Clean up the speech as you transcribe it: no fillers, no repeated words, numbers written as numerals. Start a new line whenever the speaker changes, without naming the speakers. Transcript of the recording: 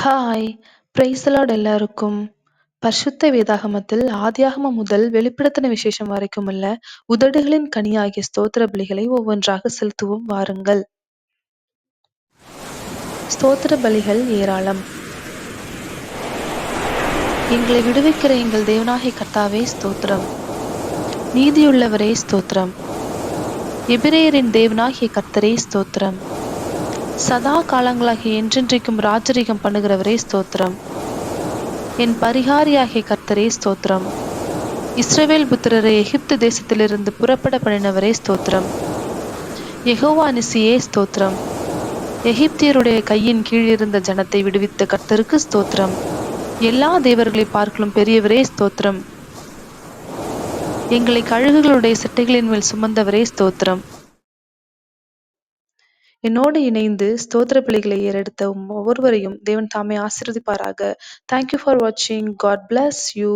Hi! Praise the Lord எல்லாருக்கும். பரிசுத்த வேதாகமத்தில் ஆதியாகமம் முதல் வெளிப்படுத்தின விசேஷம் வரைக்குமுள்ள உதடுகளின் கனியாகிய ஸ்தோத்திர பலிகளை ஒவ்வொன்றாக செலுத்துவோம் வாருங்கள். ஸ்தோத்திர பலிகள் ஏராளம். எங்களை விடுவிக்கிற எங்கள் தேவனாகிய கர்த்தாவே ஸ்தோத்திரம். நீதியுள்ளவரே ஸ்தோத்திரம். எபிரெயரின் தேவனாகிய கர்த்தரே ஸ்தோத்திரம். சதா காலங்களாகிய என்றென்றைக்கும் ராஜரிகம் பண்ணுகிறவரே ஸ்தோத்திரம். என் பரிகாரியாகிய கர்த்தரே ஸ்தோத்திரம். இஸ்ரவேல் புத்திரரை எகிப்து தேசத்திலிருந்து புறப்பட பண்ணினவரே ஸ்தோத்திரம். யெகோவா நிசியே ஸ்தோத்திரம். எகிப்தியருடைய கையின் கீழ் இருந்த ஜனத்தை விடுவித்த கர்த்தருக்கு ஸ்தோத்திரம். எல்லா தேவர்களை பார்க்கலும் பெரியவரே ஸ்தோத்திரம். எங்களை கழுகுகளுடைய செட்டைகளின் மேல் சுமந்தவரே ஸ்தோத்திரம். என்னோடு இணைந்து ஸ்தோத்திர பலிகளை ஏறெடுத்த ஒவ்வொருவரையும் தேவன் தாமே ஆசீர்வதிப்பாராக. தேங்க்யூ ஃபார் வாட்சிங். God bless you.